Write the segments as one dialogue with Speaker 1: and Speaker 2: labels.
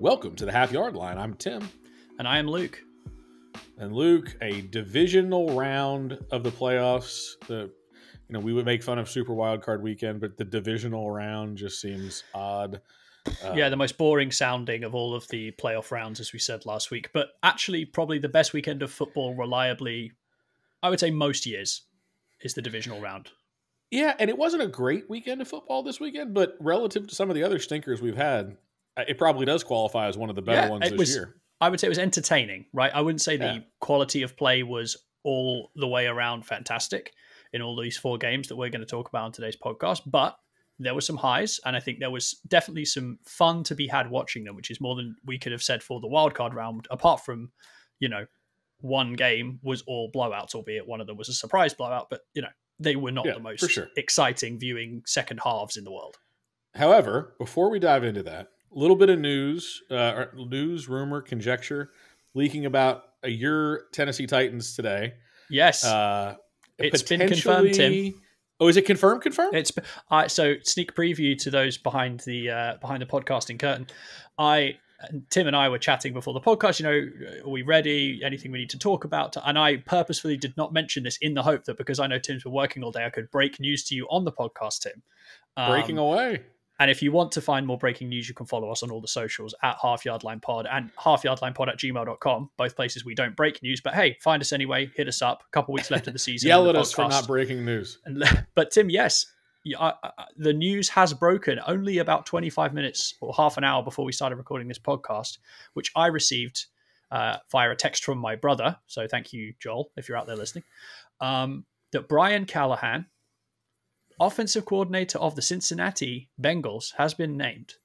Speaker 1: Welcome to the Half Yard Line. I'm Tim.
Speaker 2: And I am Luke.
Speaker 1: And Luke, a divisional round of the playoffs. We would make fun of Super Wildcard Weekend, but the divisional round just seems odd.
Speaker 2: The most boring sounding of all of the playoff rounds, as we said last week. But actually, probably the best weekend of football, reliably, I would say most years, is the divisional round.
Speaker 1: Yeah, and it wasn't a great weekend of football this weekend, but relative to some of the other stinkers we've had, it probably does qualify as one of the better ones this year.
Speaker 2: I would say it was entertaining, right? I wouldn't say the quality of play was all the way around fantastic in all these four games that we're going to talk about on today's podcast, but there were some highs, and I think there was definitely some fun to be had watching them, which is more than we could have said for the wildcard round, apart from, one game was all blowouts, albeit one of them was a surprise blowout, but, they were not the most exciting viewing second halves in the world.
Speaker 1: However, before we dive into that, a little bit of news, rumor, conjecture, leaking about your Tennessee Titans today.
Speaker 2: Yes. It's been confirmed, Tim.
Speaker 1: Oh, is it confirmed?
Speaker 2: It's so sneak preview to those behind the podcasting curtain. Tim and I were chatting before the podcast. Are we ready? Anything we need to talk about? And I purposefully did not mention this in the hope that because I know Tim's been working all day, I could break news to you on the podcast, Tim.
Speaker 1: Breaking away.
Speaker 2: And if you want to find more breaking news, you can follow us on all the socials at halfyardlinepod and halfyardlinepod@gmail.com. Both places we don't break news, but hey, find us anyway. Hit us up. A couple weeks left of the season.
Speaker 1: Yell at us for not breaking news.
Speaker 2: But Tim, yes, the news has broken only about 25 minutes or half an hour before we started recording this podcast, which I received via a text from my brother. So thank you, Joel, if you're out there listening. That Brian Callahan, offensive coordinator of the Cincinnati Bengals, has been named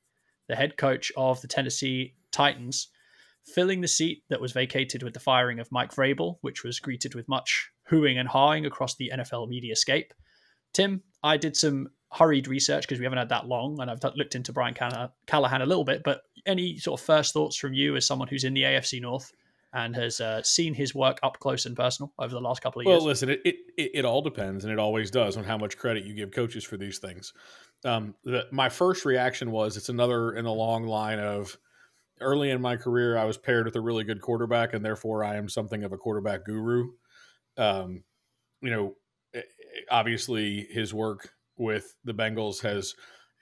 Speaker 2: the head coach of the Tennessee Titans, filling the seat that was vacated with the firing of Mike Vrabel, which was greeted with much hooing and hawing across the NFL mediascape. Tim, I did some hurried research because we haven't had that long, and I've looked into Brian Callahan a little bit, but any sort of first thoughts from you as someone who's in the AFC North and has seen his work up close and personal over the last couple of years?
Speaker 1: Well, listen, it all depends, and it always does, on how much credit you give coaches for these things. My first reaction was it's another in a long line of early in my career, I was paired with a really good quarterback, and therefore I am something of a quarterback guru. Obviously his work with the Bengals has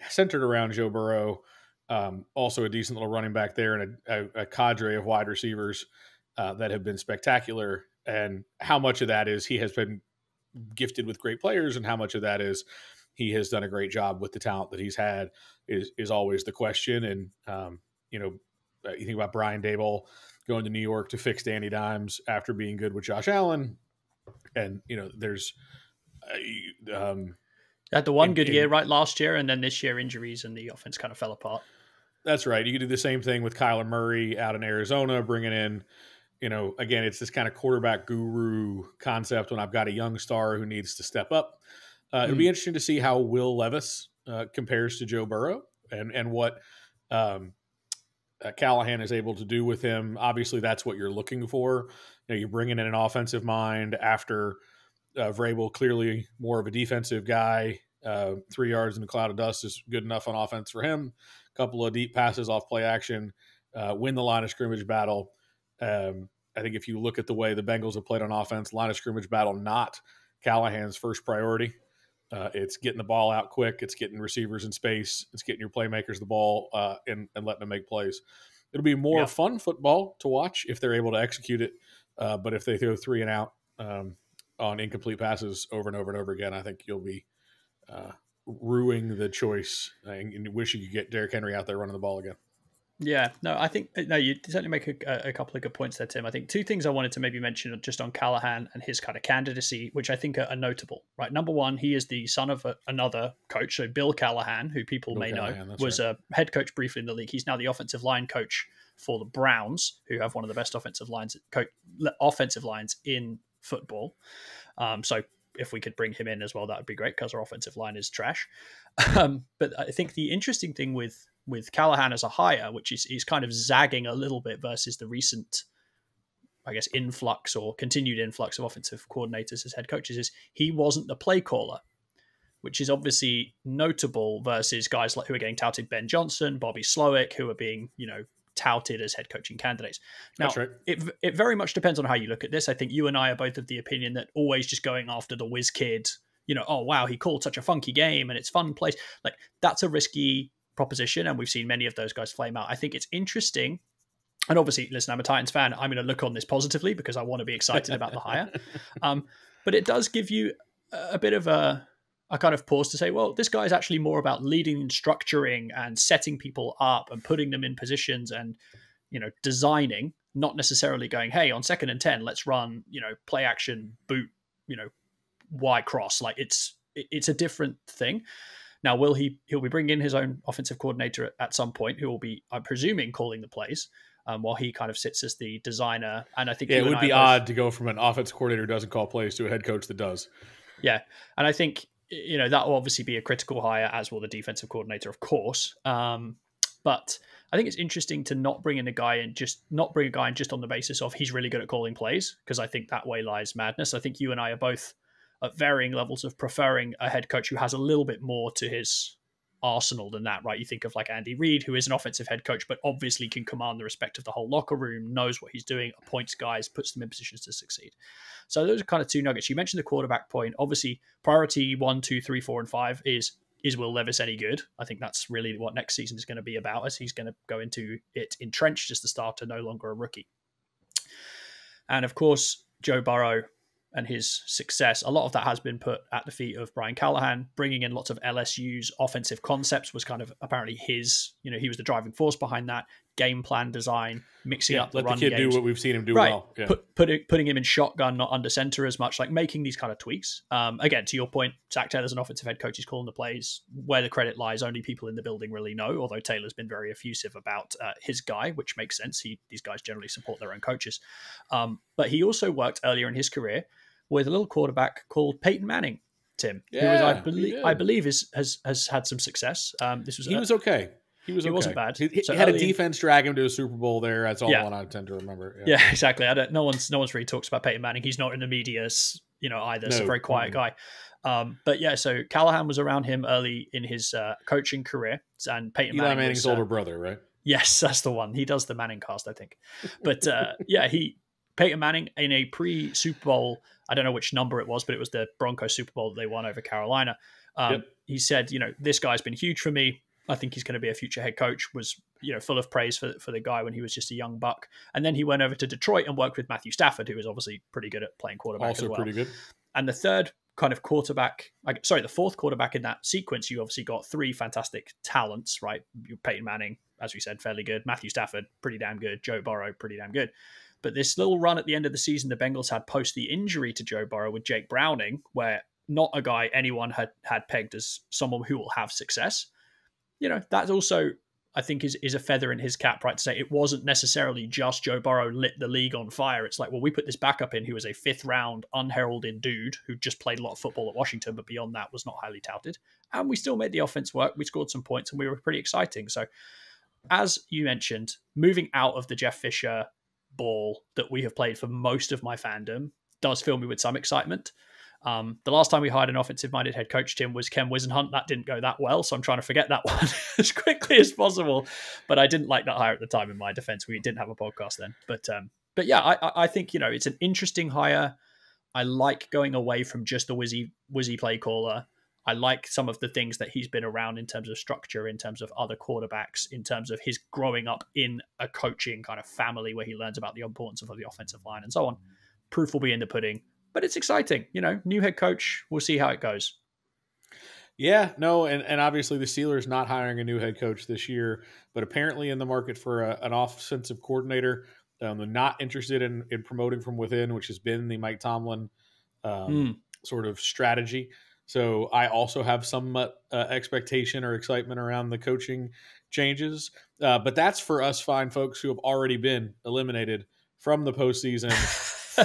Speaker 1: centered around Joe Burrow, also a decent little running back there, and a cadre of wide receivers that have been spectacular. And how much of that is he has been gifted with great players, and how much of that is he has done a great job with the talent that he's had is always the question. And, you think about Brian Daboll going to New York to fix Danny Dimes after being good with Josh Allen. And, there's
Speaker 2: had the one good year right last year, and then this year injuries and the offense kind of fell apart.
Speaker 1: That's right. You could do the same thing with Kyler Murray out in Arizona, bringing in, again, it's this kind of quarterback guru concept when I've got a young star who needs to step up. It'll be interesting to see how Will Levis compares to Joe Burrow and what Callahan is able to do with him. Obviously, that's what you're looking for. You're bringing in an offensive mind after Vrabel, clearly more of a defensive guy. 3 yards in a cloud of dust is good enough on offense for him. A couple of deep passes off play action, win the line of scrimmage battle. I think if you look at the way the Bengals have played on offense, line of scrimmage battle, not Callahan's first priority. It's getting the ball out quick. It's getting receivers in space. It's getting your playmakers the ball and letting them make plays. It'll be more fun football to watch if they're able to execute it. But if they throw 3 and out on incomplete passes over and over and over again, I think you'll be ruining the choice and wish you could get Derrick Henry out there running the ball again.
Speaker 2: Yeah, no, I think you certainly make a couple of good points there, Tim. I think two things I wanted to maybe mention just on Callahan and his kind of candidacy, which I think are notable, right? Number one, he is the son of another coach, so Bill Callahan, who people may know, was a head coach briefly in the league. He's now the offensive line coach for the Browns, who have one of the best offensive lines in football. So if we could bring him in as well, that would be great because our offensive line is trash. But I think the interesting thing with Callahan as a hire, which is he's kind of zagging a little bit versus the recent, I guess, influx or continued influx of offensive coordinators as head coaches, is he wasn't the play caller, which is obviously notable versus guys like who are getting touted, Ben Johnson, Bobby Slowick, who are being, touted as head coaching candidates. Now,
Speaker 1: That's right.
Speaker 2: it very much depends on how you look at this. I think you and I are both of the opinion that always just going after the whiz kid, oh, wow, he called such a funky game and it's fun place. Like, that's a risky proposition, and we've seen many of those guys flame out. I think it's interesting. And obviously, listen, I'm a Titans fan. I'm going to look on this positively because I want to be excited about the hire. But it does give you a bit of a kind of pause to say, well, this guy is actually more about leading and structuring and setting people up and putting them in positions and, designing, not necessarily going, hey, on 2nd and 10, let's run, play action, boot, Y cross. Like it's a different thing. Now, he'll be bringing in his own offensive coordinator at some point, who will be, I'm presuming, calling the plays. While he kind of sits as the designer. And I think
Speaker 1: it would be odd to go from an offense coordinator who doesn't call plays to a head coach that does.
Speaker 2: Yeah. And I think, that will obviously be a critical hire, as will the defensive coordinator, of course. But I think it's interesting to not bring a guy in just on the basis of he's really good at calling plays, because I think that way lies madness. I think you and I are both at varying levels of preferring a head coach who has a little bit more to his arsenal than that, right? You think of like Andy Reid, who is an offensive head coach, but obviously can command the respect of the whole locker room, knows what he's doing, appoints guys, puts them in positions to succeed. So those are kind of two nuggets. You mentioned the quarterback point. Obviously, priority 1, 2, 3, 4, and 5 is Will Levis any good? I think that's really what next season is going to be about, as he's going to go into it entrenched as the starter, no longer a rookie. And of course, Joe Burrow and his success, a lot of that has been put at the feet of Brian Callahan. Bringing in lots of LSU's offensive concepts was kind of apparently his, he was the driving force behind that. Game plan design, mixing up the run games. Let the kid
Speaker 1: do what we've seen him do well.
Speaker 2: Yeah. Putting him in shotgun, not under center as much, like making these kind of tweaks. Again, to your point, Zach Taylor's an offensive head coach. He's calling the plays. Where the credit lies, only people in the building really know, although Taylor's been very effusive about his guy, which makes sense. These guys generally support their own coaches. But he also worked earlier in his career with a little quarterback called Peyton Manning, Tim, who I believe has had some success. He
Speaker 1: was okay. He
Speaker 2: wasn't bad.
Speaker 1: He had a defense drag him to a Super Bowl there. That's all I tend to remember.
Speaker 2: Yeah, exactly. No one's really talks about Peyton Manning. He's not in the media, either. He's a very quiet guy. But yeah, so Callahan was around him early in his coaching career, and Peyton
Speaker 1: Eli Manning's older brother, right?
Speaker 2: Yes, that's the one. He does the Manning cast, I think. But Peyton Manning in a pre-Super Bowl, I don't know which number it was, but it was the Broncos Super Bowl that they won over Carolina. He said, this guy's been huge for me. I think he's going to be a future head coach. Was full of praise for the guy when he was just a young buck. And then he went over to Detroit and worked with Matthew Stafford, who was obviously pretty good at playing quarterback as well.
Speaker 1: Also pretty good.
Speaker 2: And the fourth quarterback in that sequence, you obviously got three fantastic talents, right? Peyton Manning, as we said, fairly good. Matthew Stafford, pretty damn good. Joe Burrow, pretty damn good. But this little run at the end of the season the Bengals had post the injury to Joe Burrow with Jake Browning, where not a guy anyone had pegged as someone who will have success. That also, I think, is a feather in his cap, right? To say it wasn't necessarily just Joe Burrow lit the league on fire. It's like, well, we put this backup in who was a 5th round, unheralded dude who just played a lot of football at Washington, but beyond that was not highly touted. And we still made the offense work. We scored some points and we were pretty exciting. So as you mentioned, moving out of the Jeff Fisher ball that we have played for most of my fandom does fill me with some excitement. The last time we hired an offensive-minded head coach, Tim, was Ken Wisenhunt. That didn't go that well, so I'm trying to forget that one as quickly as possible. But I didn't like that hire at the time. In my defense, we didn't have a podcast then. But yeah, I think it's an interesting hire. I like going away from just the whizzy play caller. I like some of the things that he's been around in terms of structure, in terms of other quarterbacks, in terms of his growing up in a coaching kind of family where he learns about the importance of the offensive line and so on. Proof will be in the pudding. But it's exciting, new head coach. We'll see how it goes.
Speaker 1: Yeah, no, and obviously the Steelers not hiring a new head coach this year, but apparently in the market for an offensive coordinator. They're not interested in promoting from within, which has been the Mike Tomlin sort of strategy. So I also have some expectation or excitement around the coaching changes. But that's for us fine folks who have already been eliminated from the postseason.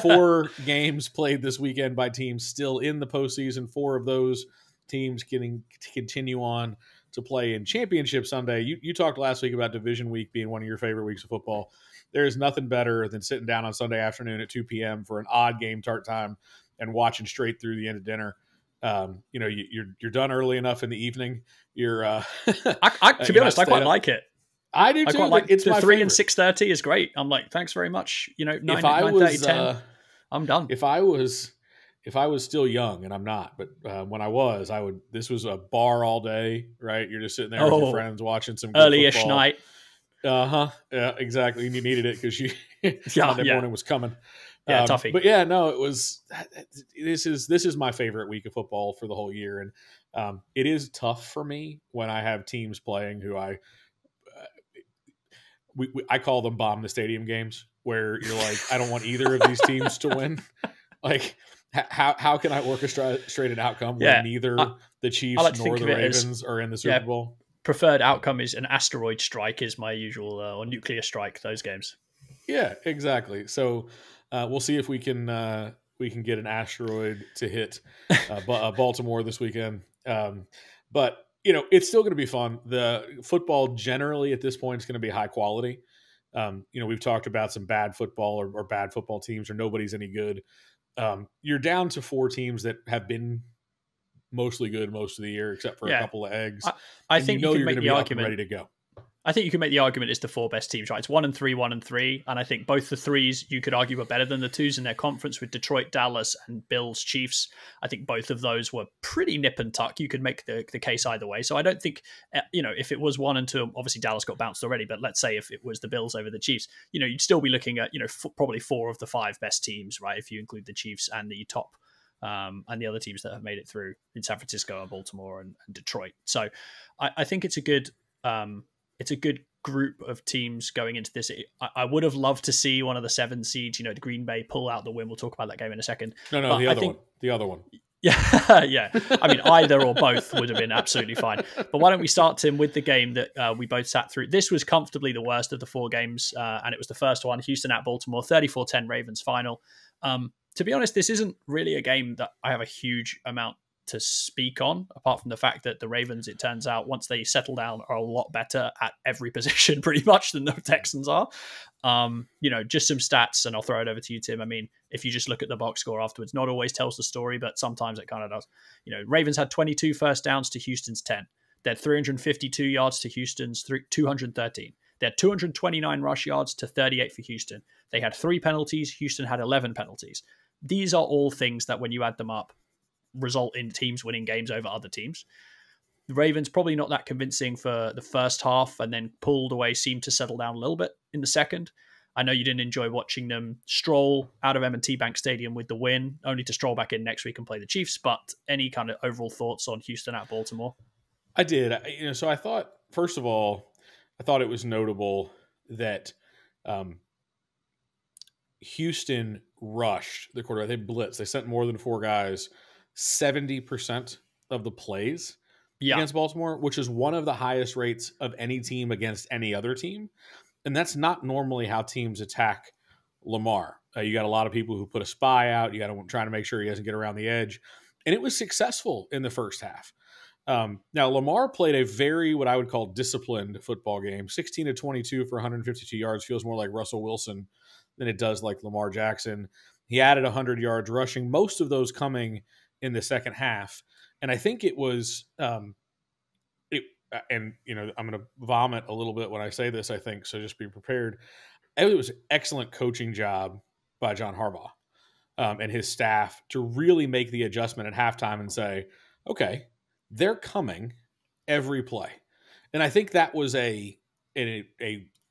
Speaker 1: 4 games played this weekend by teams still in the postseason. 4 of those teams getting to continue on to play in Championship Sunday. You talked last week about Division Week being one of your favorite weeks of football. There is nothing better than sitting down on Sunday afternoon at 2 p.m. for an odd game start time and watching straight through the end of dinner. You're done early enough in the evening. You're
Speaker 2: to be honest, I quite like it.
Speaker 1: I do
Speaker 2: I
Speaker 1: too.
Speaker 2: quite like
Speaker 1: It's
Speaker 2: the
Speaker 1: my
Speaker 2: 3 and
Speaker 1: favorite.
Speaker 2: 6:30 is great. I'm like, thanks very much. 9,
Speaker 1: If I
Speaker 2: 9:30,
Speaker 1: was
Speaker 2: 10. I'm done.
Speaker 1: if I was still young, and I'm not, but when I was, I would. This was a bar all day, right? You're just sitting there with your
Speaker 2: Oh,
Speaker 1: friends watching some good
Speaker 2: early-ish
Speaker 1: football.
Speaker 2: night.
Speaker 1: Yeah, exactly. And you needed it because you
Speaker 2: Yeah,
Speaker 1: Monday
Speaker 2: yeah,
Speaker 1: morning was coming.
Speaker 2: yeah, toughy.
Speaker 1: But yeah, no, it was. This is my favorite week of football for the whole year, and it is tough for me when I have teams playing who I call them bomb the stadium games, where you're like, I don't want either of these teams to win. Like, how can I orchestrate an outcome when
Speaker 2: Yeah,
Speaker 1: neither
Speaker 2: I,
Speaker 1: the
Speaker 2: I
Speaker 1: Chiefs
Speaker 2: like to
Speaker 1: nor
Speaker 2: think
Speaker 1: the
Speaker 2: of it as,
Speaker 1: Ravens are in the
Speaker 2: yeah,
Speaker 1: Super Bowl?
Speaker 2: preferred outcome is an asteroid strike is my usual, or nuclear strike, those games.
Speaker 1: Yeah, exactly. So we'll see if we can get an asteroid to hit Baltimore this weekend. But it's still going to be fun. The football generally at this point is going to be high quality. We've talked about some bad football or bad football teams, or nobody's any good. You're down to 4 teams that have been mostly good most of the year, except for a
Speaker 2: Yeah,
Speaker 1: couple of eggs,
Speaker 2: I
Speaker 1: and
Speaker 2: think you
Speaker 1: you're
Speaker 2: can
Speaker 1: going
Speaker 2: make
Speaker 1: to
Speaker 2: the
Speaker 1: be up and
Speaker 2: argument.
Speaker 1: ready to go.
Speaker 2: I think you can make the argument it's the 4 best teams, right? It's 1 and 3, 1 and 3, and I think both the 3s you could argue were better than the 2s in their conference with Detroit, Dallas, and Bills, Chiefs. I think both of those were pretty nip and tuck. You could make the case either way. So I don't think if it was 1 and 2, obviously Dallas got bounced already, but let's say if it was the Bills over the Chiefs, you'd still be looking at probably 4 of the 5 best teams, right? If you include the Chiefs and the top. And the other teams that have made it through in San Francisco and Baltimore and Detroit. So I think it's a good group of teams going into this. I would have loved to see one of the 7 seeds, the Green Bay pull out the win. We'll talk about that game in a second.
Speaker 1: No,
Speaker 2: But
Speaker 1: the other one.
Speaker 2: Yeah, yeah. I mean, either or both would have been absolutely fine. But why don't we start, Tim, with the game that we both sat through? This was comfortably the worst of the 4 games, and it was the first one, Houston at Baltimore, 34-10 Ravens final. To be honest, this isn't really a game that I have a huge amount to speak on, apart from the fact that the Ravens, it turns out, once they settle down, are a lot better at every position pretty much than the Texans are. Just some stats, and I'll throw it over to you, Tim. I mean, if you just look at the box score afterwards, not always tells the story, but sometimes it kind of does. Ravens had 22 first downs to Houston's 10. They had 352 yards to Houston's 213. They had 229 rush yards to 38 for Houston. They had 3 penalties. Houston had 11 penalties. These are all things that, when you add them up, result in teams winning games over other teams. The Ravens probably not that convincing for the first half, and then pulled away, seemed to settle down a little bit in the second. I know you didn't enjoy watching them stroll out of M&T Bank Stadium with the win, only to stroll back in next week and play the Chiefs, but any kind of overall thoughts on Houston at Baltimore?
Speaker 1: I did. So I thought, first of all, it was notable that Houston rushed the quarterback. They blitzed. They sent more than 4 guys 70% of the plays against Baltimore, which is one of the highest rates of any team against any other team. And that's not normally how teams attack Lamar. You got a lot of people who put a spy out. You got to try to make sure he doesn't get around the edge. And it was successful in the first half. Now, Lamar played a very, what I would call, disciplined football game. 16 to 22 for 152 yards feels more like Russell Wilson than it does like Lamar Jackson. He added 100 yards rushing, most of those coming in the second half. And I think it was, I'm going to vomit a little bit when I say this, I think, so just be prepared. It was an excellent coaching job by John Harbaugh and his staff to really make the adjustment at halftime and say, okay, they're coming every play. And I think that was a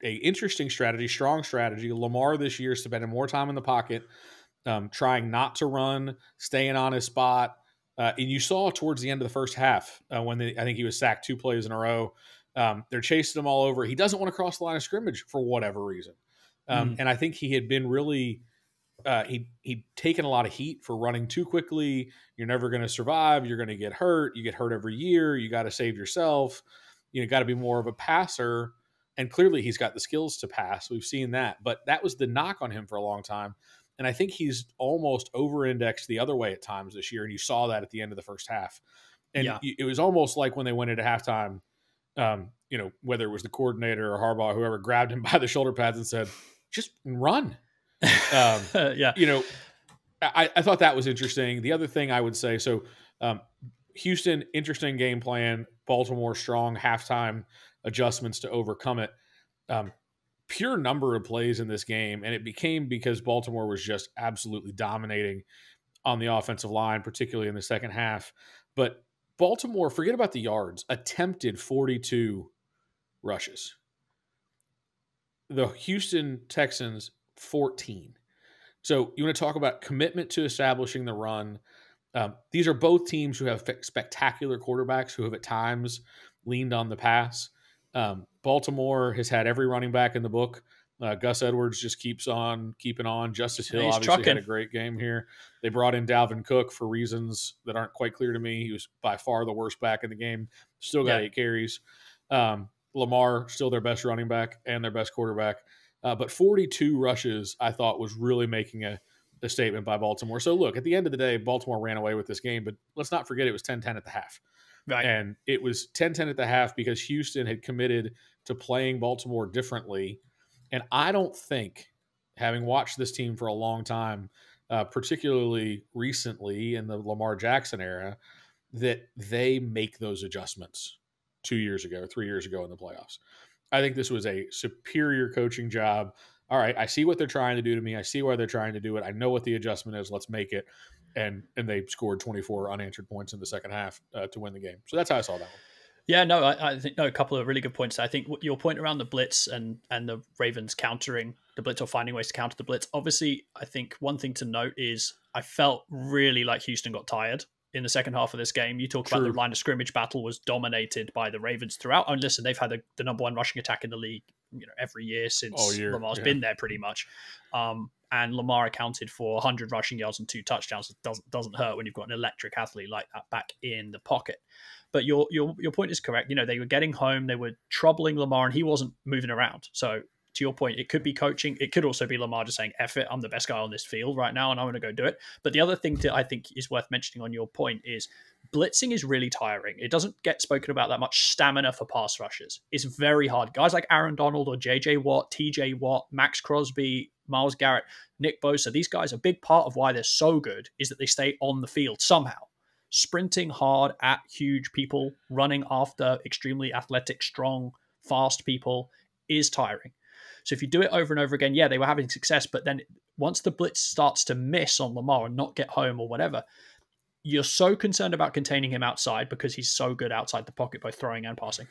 Speaker 1: interesting strategy, strong strategy. Lamar this year spending more time in the pocket, trying not to run, staying on his spot. And you saw towards the end of the first half when I think he was sacked 2 plays in a row. They're chasing him all over. He doesn't want to cross the line of scrimmage for whatever reason. And I think he had been really he'd taken a lot of heat for running too quickly. You're never going to survive. You're going to get hurt. You get hurt every year. You got to save yourself. Got to be more of a passer. And clearly he's got the skills to pass. We've seen that. But that was the knock on him for a long time. And I think he's almost over-indexed the other way at times this year. And you saw that at the end of the first half. And it was almost like when they went into halftime, whether it was the coordinator or Harbaugh, whoever grabbed him by the shoulder pads and said, just run. I thought that was interesting. The other thing I would say, so Houston, interesting game plan. Baltimore, strong halftime adjustments to overcome it. Um, pure number of plays in this game, and it became because Baltimore was just absolutely dominating on the offensive line, particularly in the second half. But Baltimore, forget about the yards, attempted 42 rushes. The Houston Texans, 14. So you want to talk about commitment to establishing the run. These are both teams who have spectacular quarterbacks who have at times leaned on the pass. Baltimore has had every running back in the book. Gus Edwards just keeps on keeping on. Justice Hill obviously had a great game here. They brought in Dalvin Cook for reasons that aren't quite clear to me. He was by far the worst back in the game. Still got 8 carries. Lamar, still their best running back and their best quarterback. But 42 rushes, I thought, was really making a statement by Baltimore. So, look, at the end of the day, Baltimore ran away with this game, but let's not forget it was 10-10 at the half.
Speaker 2: Right.
Speaker 1: And it was 10-10 at the half because Houston had committed to playing Baltimore differently. And I don't think, having watched this team for a long time, particularly recently in the Lamar Jackson era, that they make those adjustments 2 years ago, 3 years ago in the playoffs. I think this was a superior coaching job. All right, I see what they're trying to do to me. I see why they're trying to do it. I know what the adjustment is. Let's make it. And they scored 24 unanswered points in the second half to win the game. So that's how I saw that one.
Speaker 2: Yeah, no, I think a couple of really good points. I think your point around the blitz and the Ravens countering the blitz or finding ways to counter the blitz. Obviously, I think one thing to note is I felt really like Houston got tired in the second half of this game. You talk about the line of scrimmage battle was dominated by the Ravens throughout. And listen, they've had the number one rushing attack in the league, every year since Lamar's been there pretty much. And Lamar accounted for 100 rushing yards and 2 touchdowns. It doesn't hurt when you've got an electric athlete like that back in the pocket. But your point is correct. They were getting home, they were troubling Lamar, and he wasn't moving around. So to your point, it could be coaching. It could also be Lamar just saying, F it, I'm the best guy on this field right now, and I'm going to go do it. But the other thing that I think is worth mentioning on your point is blitzing is really tiring. It doesn't get spoken about that much. Stamina for pass rushers is very hard. Guys like Aaron Donald or J.J. Watt, T.J. Watt, Max Crosby, Myles Garrett, Nick Bosa, these guys, a big part of why they're so good is that they stay on the field somehow. Sprinting hard at huge people, running after extremely athletic, strong, fast people is tiring. So if you do it over and over again, they were having success, but then once the blitz starts to miss on Lamar and not get home or whatever, you're so concerned about containing him outside because he's so good outside the pocket, both throwing and passing.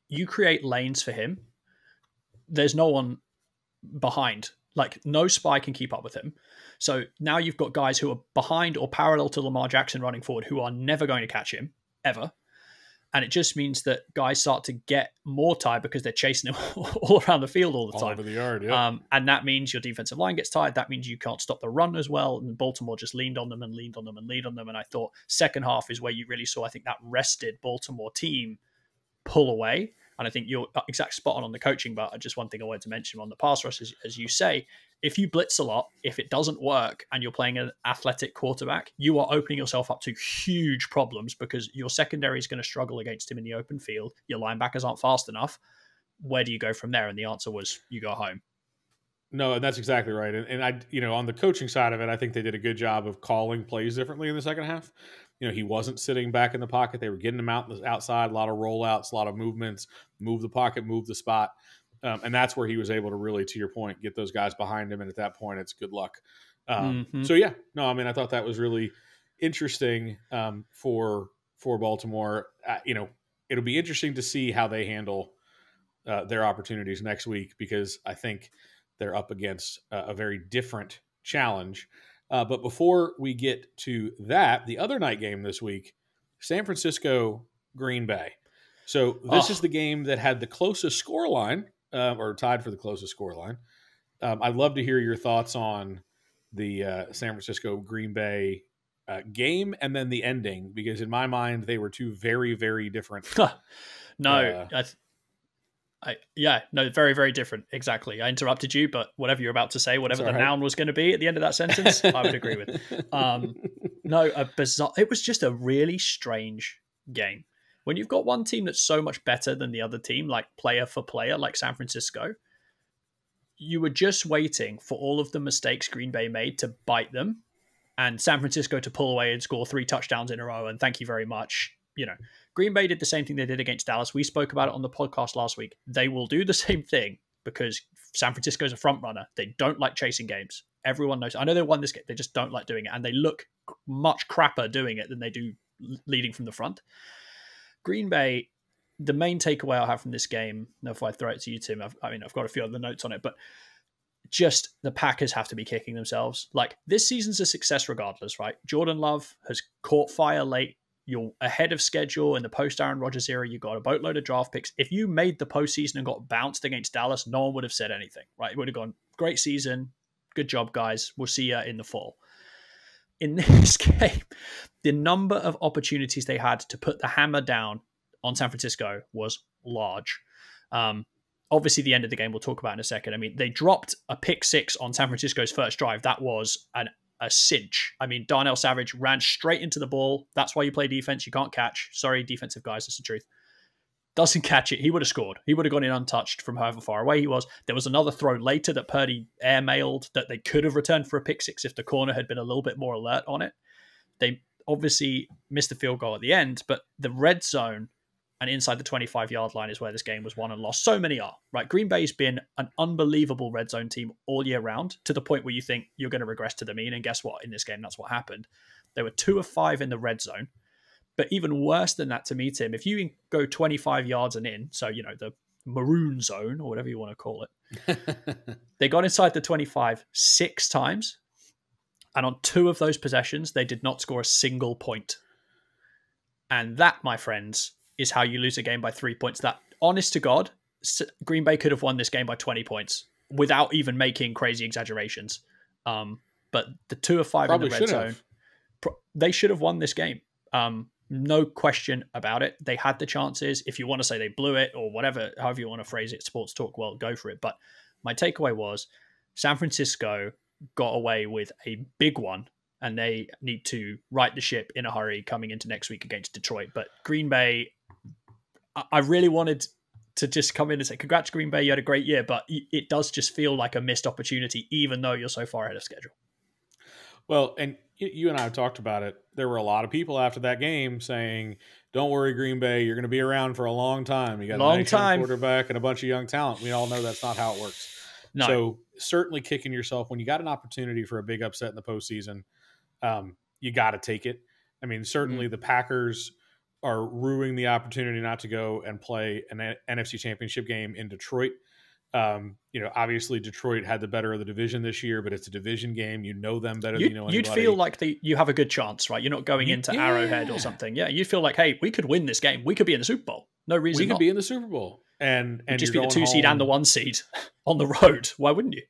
Speaker 2: You create lanes for him. There's no one behind. Like, no spy can keep up with him. So now you've got guys who are behind or parallel to Lamar Jackson running forward who are never going to catch him, ever. And it just means that guys start to get more tired because they're chasing him all around the field all the time.
Speaker 1: All over the yard, yeah.
Speaker 2: And that means your defensive line gets tired. That means you can't stop the run as well. And Baltimore just leaned on them and leaned on them and leaned on them. And I thought second half is where you really saw, I think, that rested Baltimore team pull away. And I think you're exact spot on the coaching, but just one thing I wanted to mention on the pass rush is, as you say, if you blitz a lot, if it doesn't work and you're playing an athletic quarterback, you are opening yourself up to huge problems because your secondary is going to struggle against him in the open field. Your linebackers aren't fast enough. Where do you go from there? And the answer was you go home.
Speaker 1: No, and that's exactly right. And I, on the coaching side of it, I think they did a good job of calling plays differently in the second half. He wasn't sitting back in the pocket. They were getting him outside, a lot of rollouts, a lot of movements, move the pocket, move the spot. And that's where he was able to really, to your point, get those guys behind him. And at that point, it's good luck. So, I thought that was really interesting for Baltimore. It'll be interesting to see how they handle their opportunities next week because I think they're up against a very different challenge. But before we get to that, the other night game this week, San Francisco, Green Bay. So this is the game that had the closest scoreline, or tied for the closest scoreline. I'd love to hear your thoughts on the San Francisco Green Bay game and then the ending, because in my mind, they were two very, very different.
Speaker 2: Very, very different. Exactly. I interrupted you, but whatever you're about to say, whatever the noun was going to be at the end of that sentence, I would agree with. Bizarre. It was just a really strange game. When you've got one team that's so much better than the other team, like player for player, like San Francisco, you were just waiting for all of the mistakes Green Bay made to bite them and San Francisco to pull away and score 3 touchdowns in a row. And thank you very much. Green Bay did the same thing they did against Dallas. We spoke about it on the podcast last week. They will do the same thing because San Francisco's a front runner. They don't like chasing games. Everyone knows. I know they won this game. They just don't like doing it. And they look much crapper doing it than they do leading from the front. Green Bay, the main takeaway I'll have from this game, now if I throw it to you, Tim, I've got a few other notes on it, but just the Packers have to be kicking themselves. Like, this season's a success regardless, right? Jordan Love has caught fire late. You're ahead of schedule in the post-Aaron Rodgers era. You got a boatload of draft picks. If you made the postseason and got bounced against Dallas, no one would have said anything, right? It would have gone, great season. Good job, guys. We'll see you in the fall. In this game, the number of opportunities they had to put the hammer down on San Francisco was large. Obviously, the end of the game we'll talk about in a second. I mean, they dropped a pick six on San Francisco's first drive. That was a cinch. I mean, Darnell Savage ran straight into the ball. That's why you play defense. You can't catch. Sorry, defensive guys, that's the truth. Doesn't catch it. He would have scored. He would have gone in untouched from however far away he was. There was another throw later that Purdy airmailed that they could have returned for a pick six if the corner had been a little bit more alert on it. They obviously missed the field goal at the end, but the red zone and inside the 25-yard line is where this game was won and lost. So many are, right? Green Bay's been an unbelievable red zone team all year round, to the point where you think you're going to regress to the mean. And guess what? In this game, that's what happened. They were 2 of 5 in the red zone. But even worse than that to me, Tim, if you go 25 yards and in, so, the maroon zone or whatever you want to call it, they got inside the 25 6 times. And on 2 of those possessions, they did not score a single point. And that, my friends, is how you lose a game by 3 points. That, honest to God, Green Bay could have won this game by 20 points without even making crazy exaggerations. But the 2 of 5
Speaker 1: Probably
Speaker 2: in the red zone, they should have won this game. No question about it. They had the chances. If you want to say they blew it or whatever, however you want to phrase it, sports talk world, go for it. But my takeaway was San Francisco got away with a big one, and they need to right the ship in a hurry coming into next week against Detroit. But Green Bay, I really wanted to just come in and say, congrats, Green Bay, you had a great year, but it does just feel like a missed opportunity, even though you're so far ahead of schedule.
Speaker 1: Well, and you and I have talked about it. There were a lot of people after that game saying, don't worry, Green Bay, you're going to be around for a long time. You got a nice young quarterback and a bunch of young talent. We all know that's not how it works. No. So certainly kicking yourself when you got an opportunity for a big upset in the postseason, you got to take it. I mean, certainly the Packers are ruining the opportunity not to go and play an NFC Championship game in Detroit. Obviously Detroit had the better of the division this year, but it's a division game. You know them better than you know anybody.
Speaker 2: You'd feel like you have a good chance, right? You're not going into Arrowhead or something. Yeah, you'd feel like, hey, we could win this game. We could be in the Super Bowl. No reason
Speaker 1: we could be in the Super Bowl. And
Speaker 2: just be the 2 seed and the 1 seed on the road. Why wouldn't you?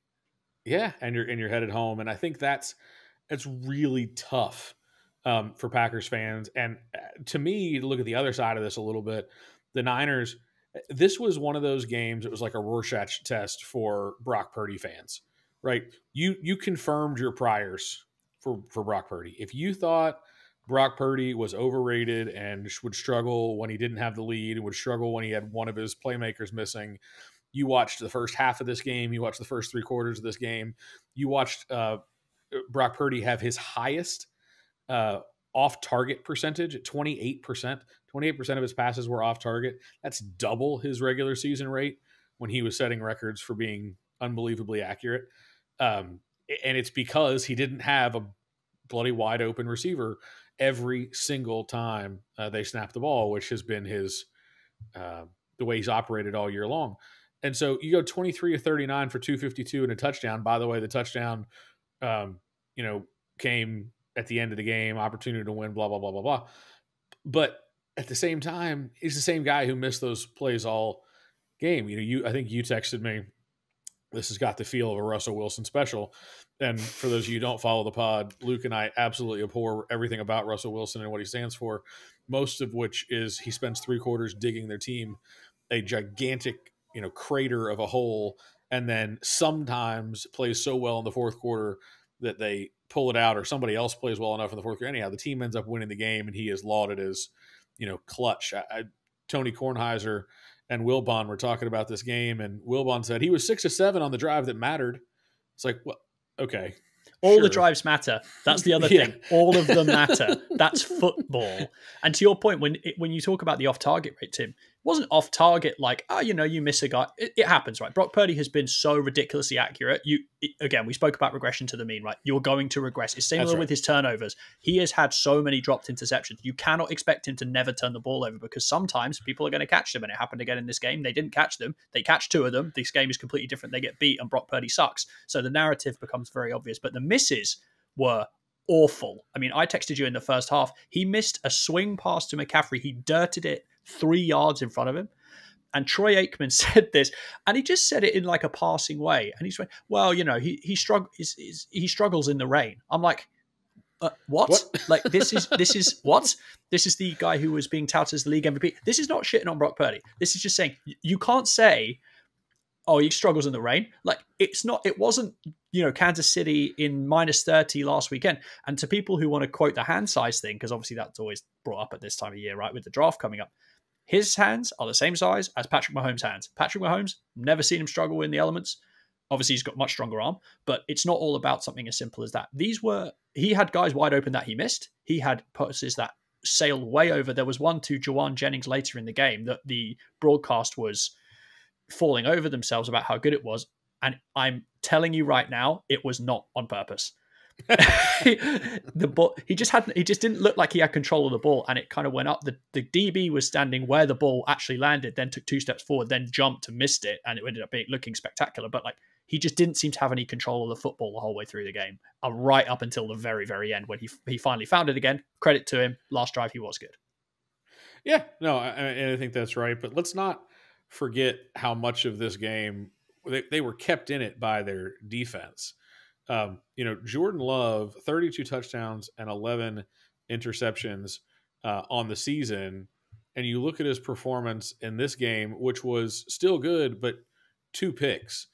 Speaker 1: Yeah, and you're headed home. And I think that's really tough for Packers fans. And to me, to look at the other side of this a little bit, the Niners, this was one of those games. It was like a Rorschach test for Brock Purdy fans, right? You confirmed your priors for Brock Purdy. If you thought Brock Purdy was overrated and would struggle when he didn't have the lead and would struggle when he had one of his playmakers missing, you watched the first half of this game. You watched the first 3 quarters of this game. You watched Brock Purdy have his highest off-target percentage at 28%. 28% of his passes were off-target. That's double his regular season rate when he was setting records for being unbelievably accurate. And it's because he didn't have a bloody wide-open receiver every single time they snapped the ball, which has been his the way he's operated all year long. And so you go 23 of 39 for 252 and a touchdown. By the way, the touchdown, came at the end of the game, opportunity to win, blah, blah, blah, blah, blah. But at the same time, he's the same guy who missed those plays all game. I think you texted me, this has got the feel of a Russell Wilson special. And for those of you who don't follow the pod, Luke and I absolutely abhor everything about Russell Wilson and what he stands for, most of which is he spends 3 quarters digging their team a gigantic, crater of a hole, and then sometimes plays so well in the fourth quarter that they pull it out, or somebody else plays well enough in the fourth quarter. Anyhow, the team ends up winning the game, and he is lauded as, clutch. Tony Kornheiser and Wilbon were talking about this game, and Wilbon said he was 6 of 7 on the drive that mattered. It's like, well, okay.
Speaker 2: All the
Speaker 1: Sure.
Speaker 2: drives matter. That's the other
Speaker 1: Yeah.
Speaker 2: thing. All of them matter. That's football. And to your point, when you talk about the off-target rate, Tim, it wasn't off-target like, you miss a guy. It happens, right? Brock Purdy has been so ridiculously accurate. Again, we spoke about regression to the mean, right? You're going to regress. It's similar with his turnovers. He has had so many dropped interceptions. You cannot expect him to never turn the ball over because sometimes people are going to catch them, and it happened again in this game. They didn't catch them. They catch 2 of them. This game is completely different. They get beat, and Brock Purdy sucks. So the narrative becomes very obvious. But the misses were awful. I mean, I texted you in the first half. He missed a swing pass to McCaffrey. He dirted it 3 yards in front of him. And Troy Aikman said this, and he just said it in like a passing way. And he's like, well, he struggles in the rain. I'm like, what? Like this is what? This is the guy who was being touted as the league MVP. This is not shitting on Brock Purdy. This is just saying you can't say, oh, he struggles in the rain. Like it wasn't, Kansas City in -30 last weekend. And to people who want to quote the hand size thing, because obviously that's always brought up at this time of year, right? With the draft coming up, his hands are the same size as Patrick Mahomes' hands. Patrick Mahomes, never seen him struggle in the elements. Obviously, he's got much stronger arm, but it's not all about something as simple as that. He had guys wide open that he missed. He had passes that sailed way over. There was one to Jawan Jennings later in the game that the broadcast was falling over themselves about how good it was. And I'm telling you right now, it was not on purpose. He just didn't look like he had control of the ball, and it kind of went up. The DB was standing where the ball actually landed, then took 2 steps forward, then jumped and missed it, and it ended up looking spectacular. But like, he just didn't seem to have any control of the football the whole way through the game, right up until the very, very end when he finally found it again. Credit to him. Last drive, he was good.
Speaker 1: Yeah, no, I think that's right. But let's not forget how much of this game they were kept in it by their defense. Jordan Love, 32 touchdowns and 11 interceptions on the season. And you look at his performance in this game, which was still good, but 2 picks.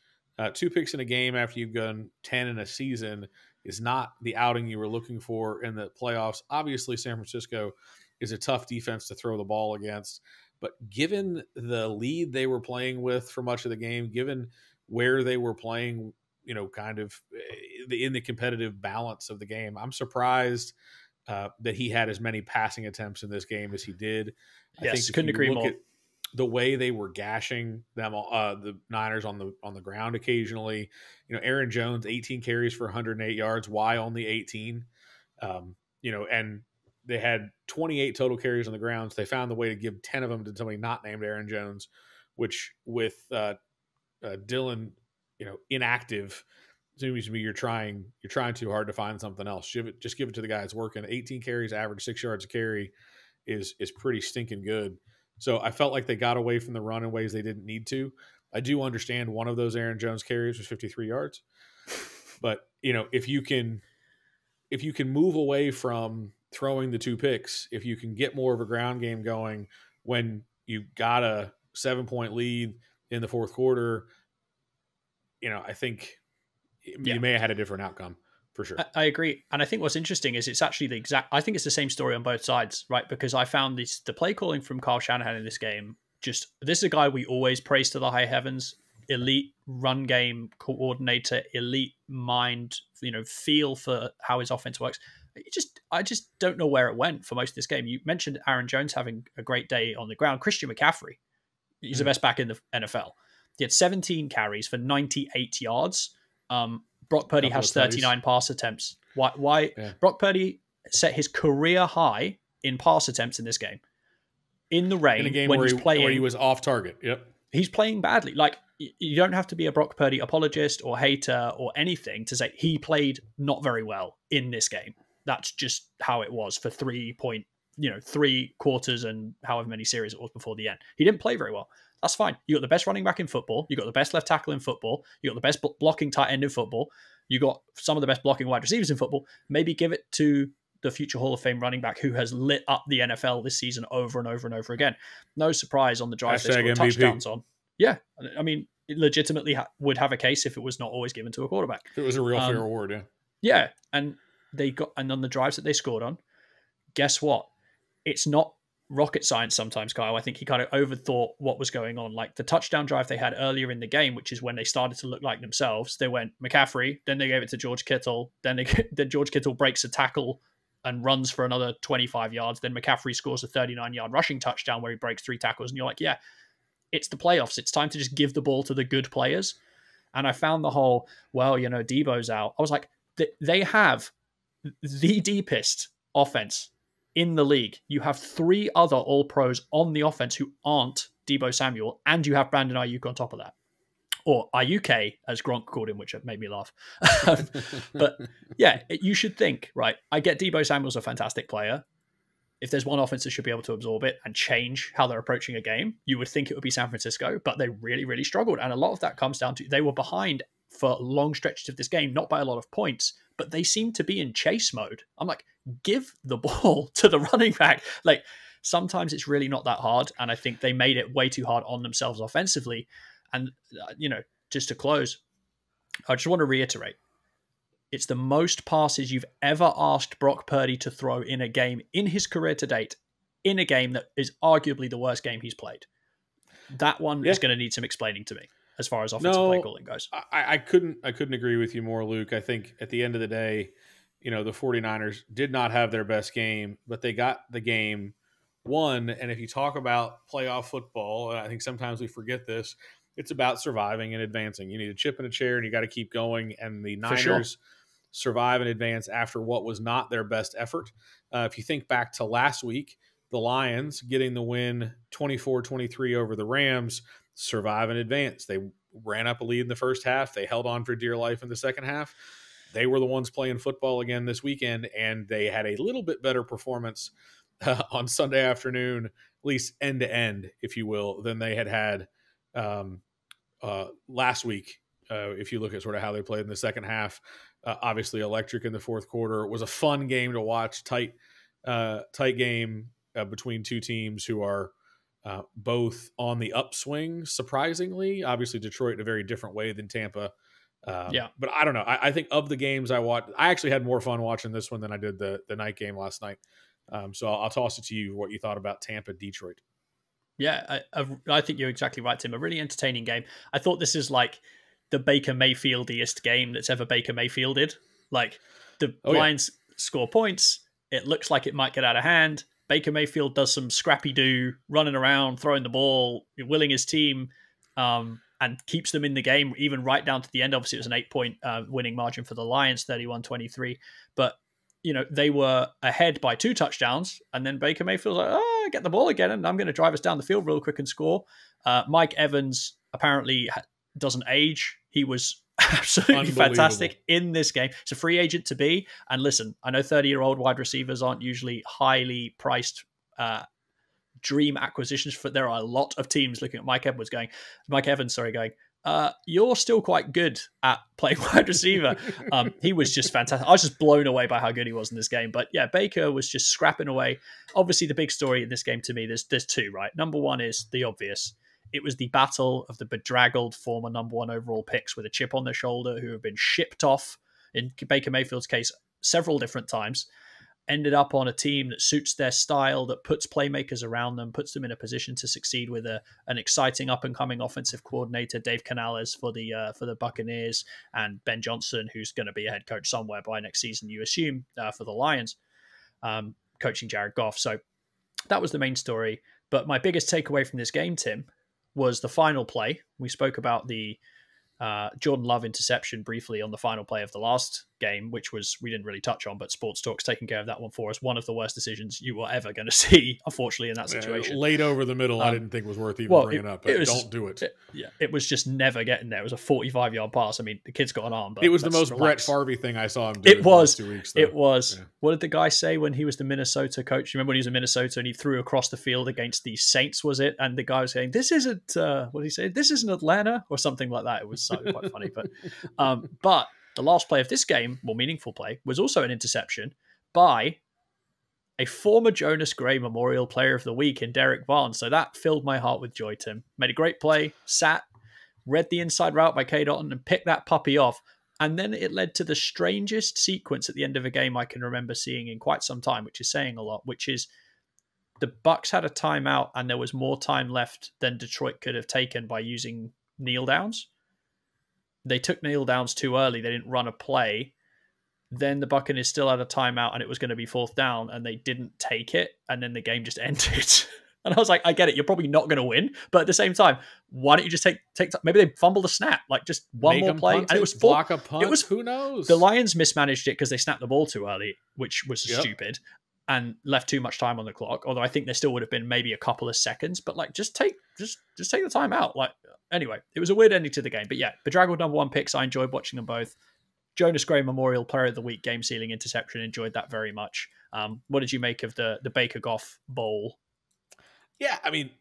Speaker 1: 2 picks in a game after you've done 10 in a season is not the outing you were looking for in the playoffs. Obviously, San Francisco is a tough defense to throw the ball against. But given the lead they were playing with for much of the game, given where they were playing, kind of in the competitive balance of the game, I'm surprised that he had as many passing attempts in this game as he did.
Speaker 2: Yes,
Speaker 1: I think
Speaker 2: couldn't agree more.
Speaker 1: At the way they were gashing them, the Niners on the ground occasionally. Aaron Jones, 18 carries for 108 yards. Why only 18? And they had 28 total carries on the ground. So they found the way to give 10 of them to somebody not named Aaron Jones, which with Dylan, inactive, seems to me you're trying too hard to find something else. Just give it to the guy that's working. 18 carries, average 6 yards a carry is pretty stinking good. So I felt like they got away from the run in ways they didn't need to. I do understand one of those Aaron Jones carries was 53 yards, but if you can move away from throwing the 2 picks, if you can get more of a ground game going when you got a 7-point lead in the fourth quarter, I think you may have had a different outcome for sure.
Speaker 2: I agree. And I think what's interesting is it's actually I think it's the same story on both sides, right? Because I found the play calling from Kyle Shanahan in this game, this is a guy we always praise to the high heavens, elite run game coordinator, elite mind, feel for how his offense works. I just don't know where it went for most of this game. You mentioned Aaron Jones having a great day on the ground. Christian McCaffrey, he's the best back in the NFL. He had 17 carries for 98 yards. Brock Purdy has 39 pass attempts. Why? Yeah. Brock Purdy set his career high in pass attempts in this game. In the rain,
Speaker 1: in a game
Speaker 2: when
Speaker 1: where he was off target. Yep.
Speaker 2: He's playing badly. Like, you don't have to be a Brock Purdy apologist or hater or anything to say he played not very well in this game. That's just how it was for 3 quarters and however many series it was before the end. He didn't play very well. That's fine. You got the best running back in football. You got the best left tackle in football. You got the best blocking tight end in football. You got some of the best blocking wide receivers in football. Maybe give it to the future Hall of Fame running back who has lit up the NFL this season over and over and over again. No surprise on the drives they scored touchdowns on. Yeah. I mean, it legitimately would have a case if it was not always given to a quarterback.
Speaker 1: If it was a real fair reward, yeah.
Speaker 2: Yeah. And on the drives that they scored on, guess what? It's not rocket science sometimes, Kyle. I think he kind of overthought what was going on. Like the touchdown drive they had earlier in the game, which is when they started to look like themselves. They went McCaffrey, then they gave it to George Kittle, then George Kittle breaks a tackle and runs for another 25 yards. Then McCaffrey scores a 39-yard rushing touchdown where he breaks 3 tackles. And you're like, yeah, it's the playoffs. It's time to just give the ball to the good players. And I found the whole, well, Debo's out. I was like, they have the deepest offense in the league. You have 3 other all-pros on the offense who aren't Debo Samuel, and you have Brandon Ayuk on top of that. Or Ayuke, as Gronk called him, which made me laugh. But yeah, you should think, right, I get Debo Samuel's a fantastic player. If there's one offense that should be able to absorb it and change how they're approaching a game, you would think it would be San Francisco, but they really, really struggled. And a lot of that comes down to they were behind for long stretches of this game, not by a lot of points, but they seem to be in chase mode. I'm like, give the ball to the running back. Like, sometimes it's really not that hard, and I think they made it way too hard on themselves offensively. And, just to close, I just want to reiterate, it's the most passes you've ever asked Brock Purdy to throw in a game in his career to date, in a game that is arguably the worst game he's played. That one is going to need some explaining to me as far as offensive play calling goes.
Speaker 1: I couldn't agree with you more, Luke. I think at the end of the day, the 49ers did not have their best game, but they got the game won. And if you talk about playoff football, and I think sometimes we forget this, it's about surviving and advancing. You need a chip in a chair and you got to keep going. And the Niners survive and advance after what was not their best effort. If you think back to last week, the Lions getting the win 24-23 over the Rams, survive and advance. They ran up a lead in the first half. They held on for dear life in the second half. They were the ones playing football again this weekend, and they had a little bit better performance on Sunday afternoon, at least end to end, if you will, than they had last week. If you look at sort of how they played in the second half, obviously electric in the fourth quarter. It was a fun game to watch, tight game between two teams who are both on the upswing, surprisingly. Obviously, Detroit in a very different way than Tampa. But I don't know. I think of the games I watched, I actually had more fun watching this one than I did the night game last night. So I'll toss it to you what you thought about Tampa, Detroit.
Speaker 2: Yeah, I think you're exactly right, Tim. A really entertaining game. I thought this is like the Baker Mayfieldiest game that's ever Baker Mayfielded. Like the Lions score points. It looks like it might get out of hand. Baker Mayfield does some scrappy-do, running around, throwing the ball, willing his team, and keeps them in the game, even right down to the end. Obviously, it was an 8-point winning margin for the Lions, 31-23. But, they were ahead by 2 touchdowns, and then Baker Mayfield's like, get the ball again, and I'm going to drive us down the field real quick and score. Mike Evans apparently doesn't age. He was absolutely fantastic in this game. It's a free agent to be. And listen, I know 30-year-old wide receivers aren't usually highly priced dream acquisitions. There are a lot of teams looking at Mike Evans going, you're still quite good at playing wide receiver. He was just fantastic. I was just blown away by how good he was in this game. But yeah, Baker was just scrapping away. Obviously, the big story in this game to me, there's 2, right? Number one is the obvious. It was the battle of the bedraggled former number 1 overall picks with a chip on their shoulder who have been shipped off, in Baker Mayfield's case, several different times, ended up on a team that suits their style, that puts playmakers around them, puts them in a position to succeed with an exciting up-and-coming offensive coordinator, Dave Canales for the Buccaneers, and Ben Johnson, who's going to be a head coach somewhere by next season, you assume, for the Lions, coaching Jared Goff. So that was the main story. But my biggest takeaway from this game, Tim, was the final play. We spoke about the Jordan Love interception briefly on the final play of the last game, which we didn't really touch on, but Sports Talk's taking care of that one for us. One of the worst decisions you were ever going to see, unfortunately, in that situation.
Speaker 1: Late over the middle, I didn't think was worth even bringing up, but don't do it.
Speaker 2: It was just never getting there. It was a 45-yard pass. I mean, the kid's got an arm, but
Speaker 1: it was the most Brett Favre thing I saw him do.
Speaker 2: It was.
Speaker 1: 2 weeks,
Speaker 2: it was. Yeah. What did the guy say when he was the Minnesota coach? You remember when he was in Minnesota and he threw across the field against the Saints, was it? And the guy was saying, "This isn't," what did he say? "This isn't Atlanta," or something like that. It was quite funny. But the last play of this game, more meaningful play, was also an interception by a former Jonas Gray Memorial Player of the Week in Derek Barnes. So that filled my heart with joy, Tim. Made a great play, read the inside route by K. Dotton and picked that puppy off. And then it led to the strangest sequence at the end of a game I can remember seeing in quite some time, which is saying a lot, which is the Bucks had a timeout and there was more time left than Detroit could have taken by using kneel downs. They took kneel downs too early. They didn't run a play. Then the Buccaneers still had a timeout and it was going to be 4th down and they didn't take it. And then the game just ended. And I was like, I get it. You're probably not going to win. But at the same time, why don't you just take maybe they fumbled a snap, like just one more play. And it was
Speaker 1: block a punt. It was, who knows?
Speaker 2: The Lions mismanaged it because they snapped the ball too early, which was stupid, and left too much time on the clock. Although I think there still would have been maybe a couple of seconds, but like just take the time out. Like, anyway, it was a weird ending to the game. But yeah, bedraggled number 1 picks. I enjoyed watching them both. Jonas Gray Memorial Player of the Week game sealing interception. Enjoyed that very much. What did you make of the Baker Goff Bowl?
Speaker 1: Yeah, I mean,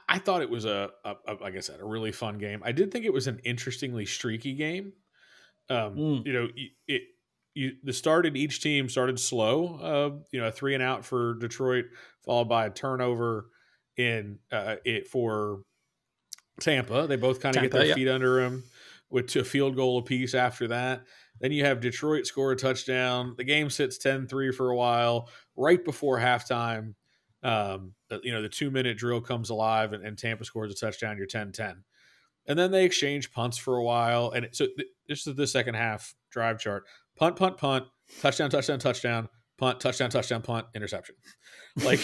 Speaker 1: I thought it was like I said, a really fun game. I did think it was an interestingly streaky game. You know, each team started slow. You know, a 3 and out for Detroit, followed by a turnover for Tampa. They both kind of get their feet under them with a field goal apiece after that. Then you have Detroit score a touchdown. The game sits 10-3 for a while. Right before halftime, you know, the 2-minute drill comes alive and Tampa scores a touchdown. You're 10-10. And then they exchange punts for a while. And so this is the second half drive chart. Punt, punt, punt, touchdown, touchdown, touchdown, punt, touchdown, touchdown, punt, interception. Like,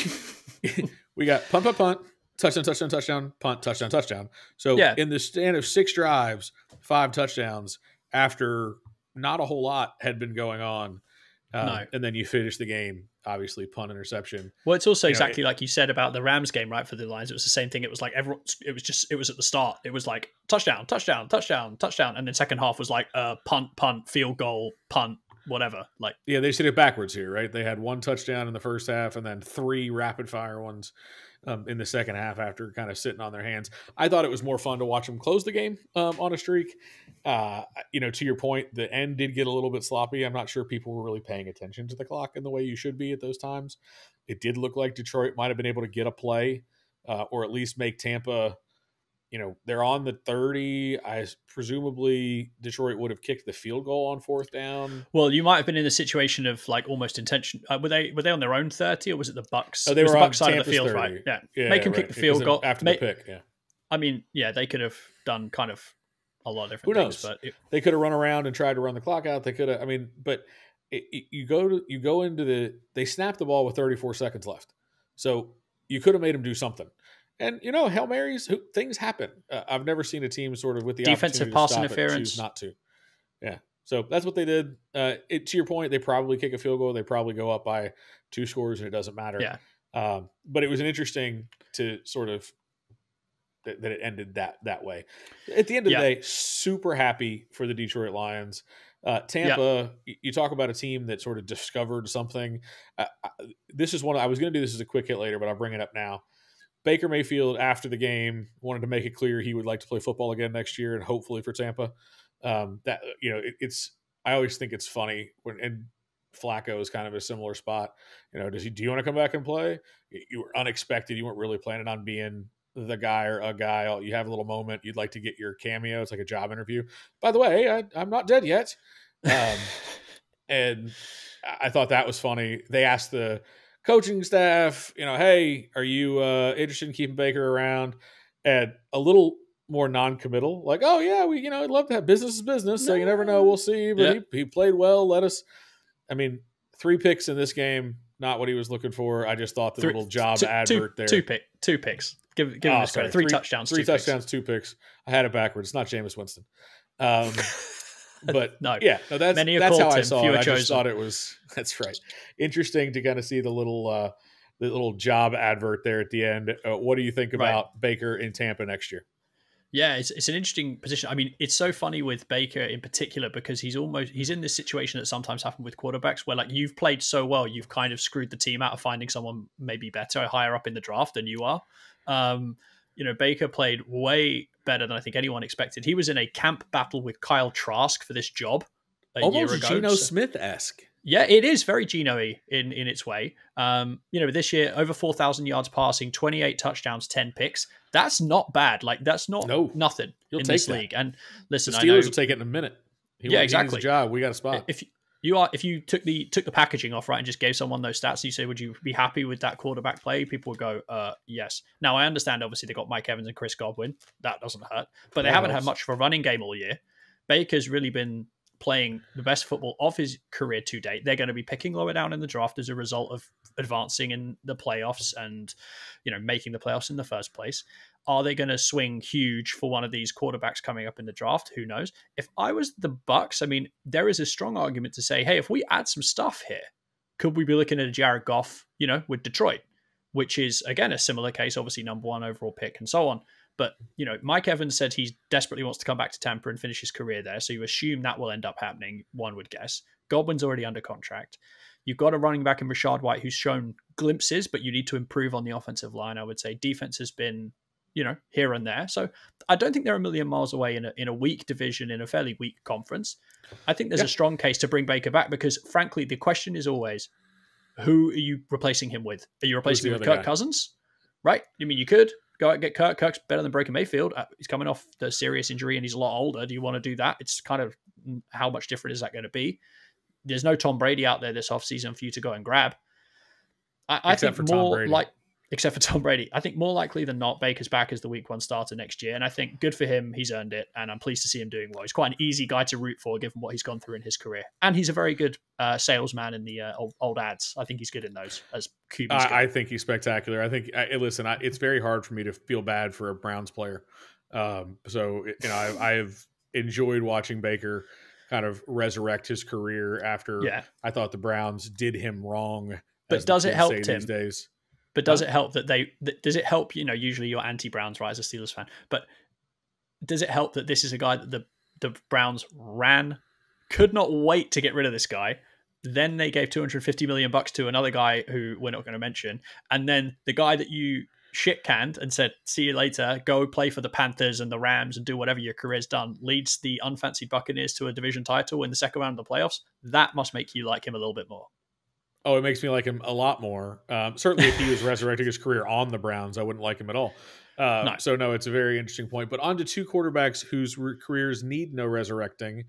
Speaker 1: we got punt, punt, punt, touchdown, touchdown, touchdown, punt, touchdown, touchdown. So in the span of 6 drives, 5 touchdowns after not a whole lot had been going on. And then you finish the game, obviously, punt, interception.
Speaker 2: Well, it's also exactly like you said about the Rams game, right? For the Lions, it was the same thing. It was like it was at the start. It was like touchdown, touchdown, touchdown, touchdown. And then second half was like punt, punt, field goal, punt, whatever. Like,
Speaker 1: yeah, they did it backwards here, right? They had 1 touchdown in the first half and then 3 rapid fire ones in the second half after kind of sitting on their hands. I thought it was more fun to watch them close the game on a streak. You know, to your point, the end did get a little bit sloppy. I'm not sure people were really paying attention to the clock in the way you should be at those times. It did look like Detroit might have been able to get a play or at least make Tampa, you know, they're on the 30. Presumably Detroit would have kicked the field goal on 4th down.
Speaker 2: Well, you might have been in a situation of like almost intention. Were they on their own 30 or was it the Bucks?
Speaker 1: Oh, they were
Speaker 2: the
Speaker 1: on
Speaker 2: Bucks side
Speaker 1: Tampa's
Speaker 2: of the field,
Speaker 1: 30.
Speaker 2: right? Yeah. Make them kick the field goal
Speaker 1: after the pick. Yeah.
Speaker 2: I mean, yeah, they could have done kind of a lot of different things. But
Speaker 1: they could have run around and tried to run the clock out. They could have. I mean, but you go into they snap the ball with 34 seconds left, so you could have made them do something. And you know, Hail Marys, things happen. I've never seen a team sort of with the
Speaker 2: defensive pass interference
Speaker 1: choose not to. Yeah, so that's what they did. To your point, they probably kick a field goal. They probably go up by 2 scores, and it doesn't matter.
Speaker 2: Yeah.
Speaker 1: But it was an interesting to sort of that it ended that way. At the end of the day, super happy for the Detroit Lions. Tampa, you talk about a team that sort of discovered something. This is one I was going to do this as a quick hit later, but I'll bring it up now. Baker Mayfield, after the game, wanted to make it clear he would like to play football again next year, and hopefully for Tampa. That you know, I always think it's funny and Flacco is kind of a similar spot. You know, do you want to come back and play? You were unexpected. You weren't really planning on being the guy or a guy. You have a little moment. You'd like to get your cameo. It's like a job interview. By the way, I'm not dead yet. And I thought that was funny. They asked the coaching staff, you know, hey, are you interested in keeping Baker around? And a little more non-committal, like, oh yeah, I'd love to have business is business. So you never know. We'll see. But he played well. I mean, 3 picks in this game, not what he was looking for. I just thought the little job advert there.
Speaker 2: 2 picks. Give him this credit. 3 touchdowns.
Speaker 1: 3 touchdowns, 2 picks. I had it backwards. It's not Jameis Winston. But that's how I saw it. I just thought it was, that's right. Interesting to kind of see the little job advert there at the end. What do you think about Baker in Tampa next year?
Speaker 2: Yeah, it's an interesting position. I mean, it's so funny with Baker in particular because he's in this situation that sometimes happens with quarterbacks where like you've played so well, you've kind of screwed the team out of finding someone maybe better, higher up in the draft than you are. Baker played way better than I think anyone expected. He was in a camp battle with Kyle Trask for this job a year ago.
Speaker 1: Geno Smith-esque.
Speaker 2: Yeah, it is very Geno-y in its way. This year, over 4,000 yards passing, 28 touchdowns, 10 picks. That's not bad. Like, that's not nothing in this league. And listen,
Speaker 1: the Steelers will take it in a minute. He needs a job. We got a spot.
Speaker 2: if you took the packaging off, right, and just gave someone those stats, you say, would you be happy with that quarterback play? People would go, yes. Now I understand, obviously, they got Mike Evans and Chris Godwin. That doesn't hurt, but they haven't had much of a running game all year. Baker's really been playing the best football of his career to date. They're going to be picking lower down in the draft as a result of advancing in the playoffs and, making the playoffs in the first place. Are they going to swing huge for one of these quarterbacks coming up in the draft? Who knows? If I was the Bucks, I mean, there is a strong argument to say, hey, if we add some stuff here, could we be looking at a Jared Goff, with Detroit, which is, again, a similar case, obviously number 1 overall pick and so on. But, Mike Evans said he desperately wants to come back to Tampa and finish his career there. So you assume that will end up happening, one would guess. Godwin's already under contract. You've got a running back in Rashad White who's shown glimpses, but you need to improve on the offensive line, I would say. Defense has been, here and there. So I don't think they're a million miles away in a weak division, in a fairly weak conference. I think there's a strong case to bring Baker back because, frankly, the question is always, who are you replacing him with? Are you replacing him with Kirk Cousins? Right? I mean, you could go out and get Kirk. Kirk's better than Baker Mayfield. He's coming off the serious injury and he's a lot older. Do you want to do that? It's kind of, how much different is that going to be? There's no Tom Brady out there this offseason for you to go and grab. I think more like, except for Tom Brady, I think more likely than not, Baker's back as the week 1 starter next year. And I think good for him. He's earned it. And I'm pleased to see him doing well. He's quite an easy guy to root for, given what he's gone through in his career. And he's a very good salesman in the old ads. I think he's good in those as QBs.
Speaker 1: I think he's spectacular. I think, listen, it's very hard for me to feel bad for a Browns player. I've enjoyed watching Baker kind of resurrect his career after I thought the Browns did him wrong.
Speaker 2: But does it help him
Speaker 1: these days?
Speaker 2: But does it help that does it help, usually you're anti-Browns, right, as a Steelers fan, but does it help that this is a guy that the Browns could not wait to get rid of this guy. Then they gave $250 million to another guy who we're not going to mention. And then the guy that you shit canned and said, see you later, go play for the Panthers and the Rams and do whatever your career's done, leads the unfancy Buccaneers to a division title in the second round of the playoffs. That must make you like him a little bit more.
Speaker 1: Oh, it makes me like him a lot more. Certainly if he was resurrecting his career on the Browns, I wouldn't like him at all. No. So, no, it's a very interesting point. But on to 2 quarterbacks whose careers need no resurrecting.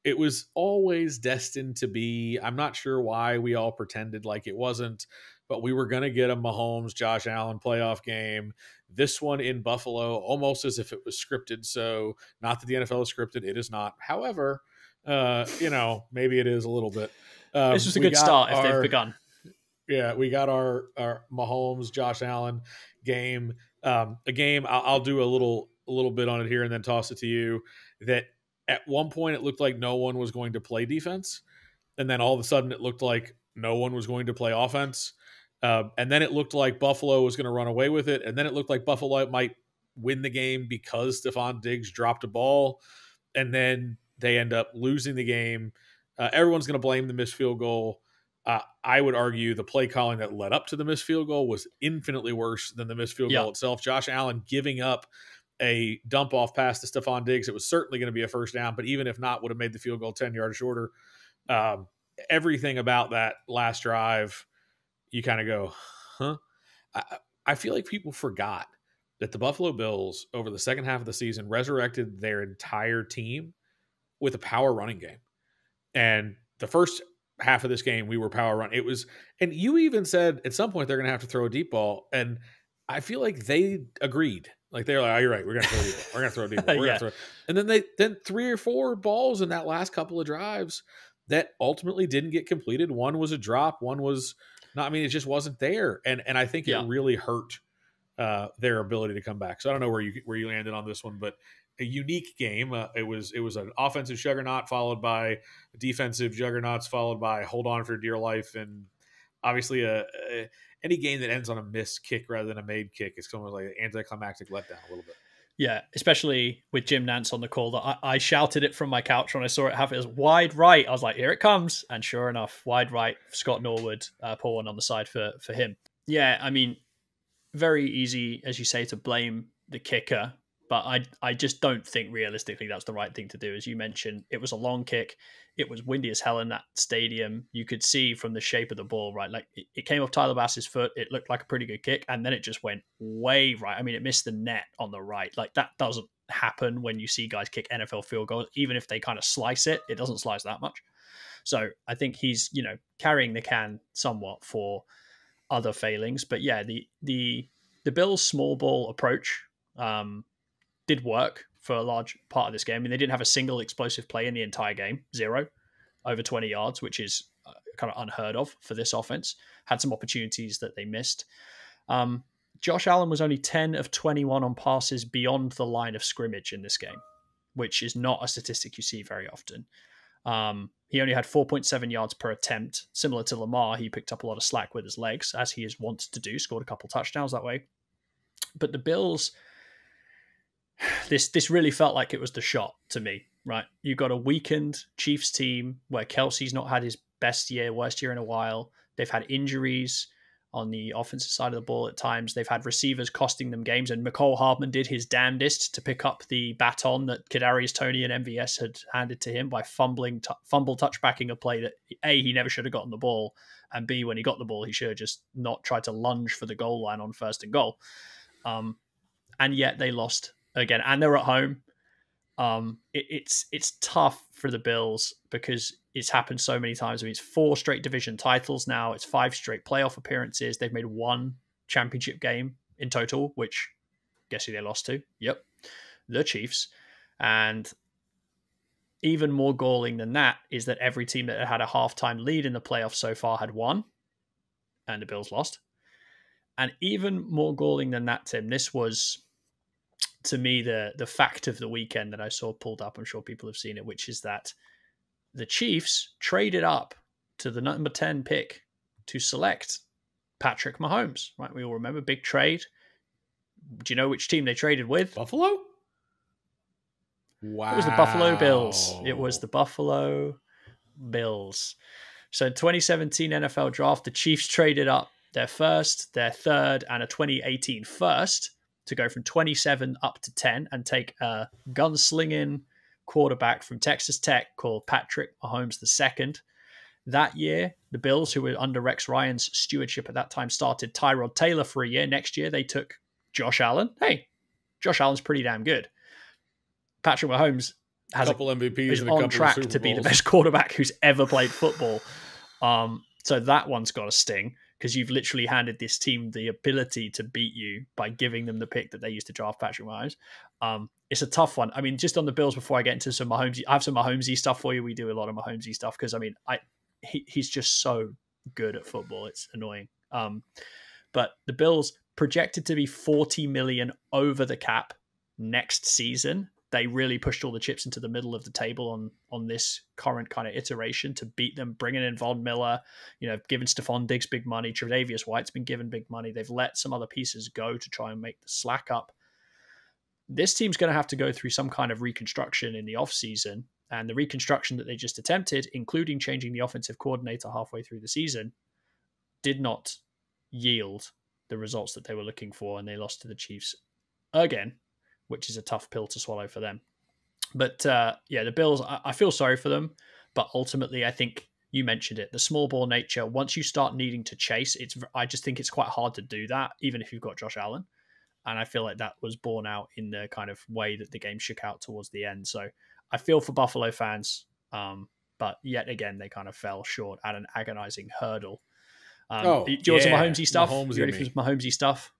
Speaker 1: It was always destined to be, I'm not sure why we all pretended like it wasn't, but we were going to get a Mahomes, Josh Allen playoff game. This one in Buffalo, almost as if it was scripted. So, not that the NFL is scripted. It is not. However, maybe it is a little bit.
Speaker 2: This was a good start if they've begun.
Speaker 1: Yeah, we got our Mahomes, Josh Allen game. A game, I'll do a little bit on it here and then toss it to you, that at one point it looked like no one was going to play defense. And then all of a sudden it looked like no one was going to play offense. And then it looked like Buffalo was going to run away with it. And then it looked like Buffalo might win the game because Stephon Diggs dropped a ball. And then they end up losing the game. Everyone's going to blame the missed field goal. I would argue the play calling that led up to the missed field goal was infinitely worse than the missed field goal itself. Josh Allen giving up a dump-off pass to Stephon Diggs. It was certainly going to be a first down, but even if not, would have made the field goal 10 yards shorter. Everything about that last drive, you kind of go, huh? I feel like people forgot that the Buffalo Bills, over the second half of the season, resurrected their entire team with a power running game. And the first half of this game, we were power run. It was, and you even said at some point they're going to have to throw a deep ball. And I feel like they agreed. Like they're like, oh, you're right. We're going to throw a deep ball. We're going to throw a deep ball. We're going to throw. And then then 3 or 4 balls in that last couple of drives that ultimately didn't get completed. One was a drop. One was not. I mean, it just wasn't there. And I think it really hurt their ability to come back. So I don't know where you landed on this one, but a unique game. It was an offensive juggernaut followed by defensive juggernauts followed by hold on for dear life. And obviously any game that ends on a missed kick rather than a made kick is kind of like an anticlimactic letdown a little bit. Yeah,
Speaker 2: especially with Jim Nantz on the call. That I shouted it from my couch when I saw it happen. It was wide right. I was like, here it comes. And sure enough, wide right, Scott Norwood, pour one on the side for him. Yeah, I mean, very easy, as you say, to blame the kicker. But I just don't think realistically that's the right thing to do. As you mentioned, it was a long kick. It was windy as hell in that stadium. You could see from the shape of the ball, right? Like it came off Tyler Bass's foot. It looked like a pretty good kick. And then it just went way right. I mean, it missed the net on the right. Like that doesn't happen when you see guys kick NFL field goals. Even if they kind of slice it, it doesn't slice that much. So I think he's, carrying the can somewhat for other failings. But yeah, the Bills' small ball approach did work for a large part of this game. I mean, they didn't have a single explosive play in the entire game, 0 over 20 yards, which is kind of unheard of for this offense. Had some opportunities that they missed. Josh Allen was only 10 of 21 on passes beyond the line of scrimmage in this game, which is not a statistic you see very often. He only had 4.7 yards per attempt. Similar to Lamar, he picked up a lot of slack with his legs, as he is wont to do, scored a couple touchdowns that way. But the Bills, this really felt like it was the shot to me, right? You got a weakened Chiefs team where Kelsey's not had his worst year in a while. They've had injuries on the offensive side of the ball at times. They've had receivers costing them games, and McCole Hardman did his damnedest to pick up the baton that Kadarius Toney and MVS had handed to him by fumble touchbacking a play that A, he never should have gotten the ball, and B, when he got the ball, he should have just not tried to lunge for the goal line on 1st and goal. And yet they lost again, and they're at home. It's tough for the Bills because it's happened so many times. I mean, it's 4 straight division titles now. It's 5 straight playoff appearances. They've made 1 championship game in total, which guess who they lost to? Yep, the Chiefs. And even more galling than that is that every team that had a halftime lead in the playoffs so far had won, and the Bills lost. And even more galling than that, Tim, this was, to me, the fact of the weekend that I saw pulled up. I'm sure people have seen it, which is that the Chiefs traded up to the number 10 pick to select Patrick Mahomes. Right? We all remember, big trade. Do you know which team they traded with?
Speaker 1: Buffalo? Wow.
Speaker 2: It was the Buffalo Bills. It was the Buffalo Bills. So in 2017 NFL draft, the Chiefs traded up their first, their third, and a 2018 first to go from 27 up to 10 and take a gunslinging quarterback from Texas Tech called Patrick Mahomes II. That year, the Bills, who were under Rex Ryan's stewardship at that time, started Tyrod Taylor for a year. Next year, they took Josh Allen. Hey, Josh Allen's pretty damn good. Patrick Mahomes has
Speaker 1: a couple MVPs
Speaker 2: is
Speaker 1: and a
Speaker 2: on
Speaker 1: couple
Speaker 2: track
Speaker 1: of Super
Speaker 2: to be the
Speaker 1: Bowls.
Speaker 2: best quarterback who's ever played football. So that one's got a sting because you've literally handed this team the ability to beat you by giving them the pick that they used to draft Patrick Mahomes. It's a tough one. I mean, just on the Bills, before I get into some Mahomes, I have some Mahomesy stuff for you. We do a lot of Mahomesy stuff because, I mean, he's just so good at football. It's annoying. But the Bills projected to be $40 million over the cap next season. They really pushed all the chips into the middle of the table on this current kind of iteration to beat them, bringing in Von Miller, giving Stephon Diggs big money. Tre'Davious White's been given big money. They've let some other pieces go to try and make the slack up. This team's going to have to go through some kind of reconstruction in the offseason, and the reconstruction that they just attempted, including changing the offensive coordinator halfway through the season, did not yield the results that they were looking for, and they lost to the Chiefs again, which is a tough pill to swallow for them. But the Bills, I feel sorry for them, but ultimately I think you mentioned it, the small ball nature, once you start needing to chase, I just think it's quite hard to do that, even if you've got Josh Allen. And I feel like that was borne out in the kind of way that the game shook out towards the end. So I feel for Buffalo fans, but yet again, they kind of fell short at an agonizing hurdle. Do you want some Mahomesy stuff? You ready for some Mahomesy stuff?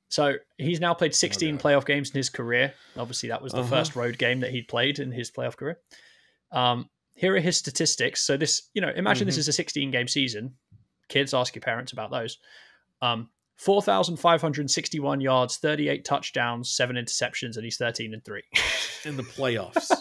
Speaker 2: So he's now played 16 playoff games in his career. Obviously, that was the first road game that he'd played in his playoff career. Here are his statistics. So this, imagine this is a 16-game season. Kids, ask your parents about those. 4,561 yards, 38 touchdowns, 7 interceptions, and he's 13-3
Speaker 1: in the playoffs.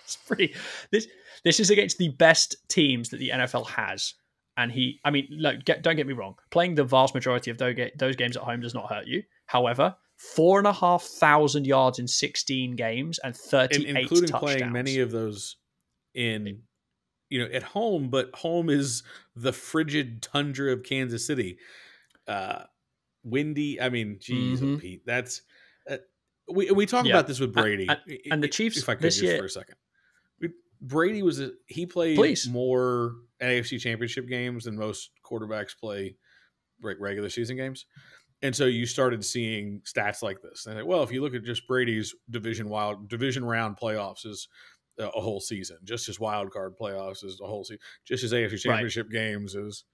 Speaker 2: It's pretty. This is against the best teams that the NFL has. And don't get me wrong. Playing the vast majority of those games at home does not hurt you. However, 4,500 yards in 16 games and 38
Speaker 1: including
Speaker 2: touchdowns.
Speaker 1: Playing many of those in, at home, but home is the frigid tundra of Kansas City. Windy. I mean, geez, Pete, that's we talk about this with Brady
Speaker 2: and the Chiefs.
Speaker 1: If I could just for a second, Brady he played more AFC Championship games than most quarterbacks play regular season games, and so you started seeing stats like this. And if you look at just Brady's division round playoffs, is a whole season, just as wild card playoffs is a whole season, just as AFC Championship games is.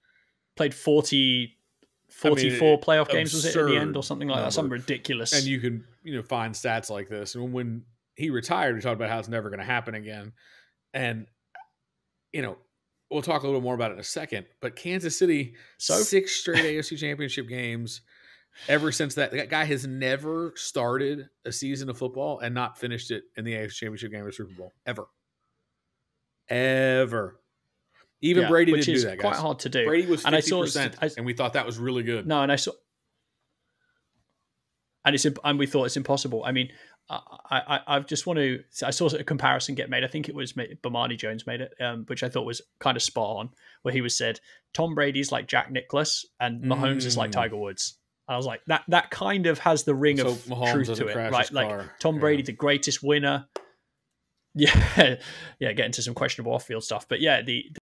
Speaker 2: Played 44 playoff games, was it, at the end or something like that? Something ridiculous.
Speaker 1: And you can find stats like this. And when he retired, we talked about how it's never going to happen again. And we'll talk a little more about it in a second. But Kansas City, 6 straight AFC Championship games. Ever since that guy has never started a season of football and not finished it in the AFC Championship game or Super Bowl ever. Even Brady didn't do that, guys.
Speaker 2: Quite hard to do.
Speaker 1: Brady was 50%, and we thought that was really good.
Speaker 2: No, and we thought it's impossible. I mean, I just want to. I saw a comparison get made. I think it was Bomani Jones made it, which I thought was kind of spot on. Where he said Tom Brady's like Jack Nicklaus and Mahomes is like Tiger Woods. I was like, that kind of has the ring of
Speaker 1: Mahomes
Speaker 2: truth to it, right? Like
Speaker 1: car.
Speaker 2: Tom Brady, the greatest winner. Yeah, get into some questionable off-field stuff, but yeah, the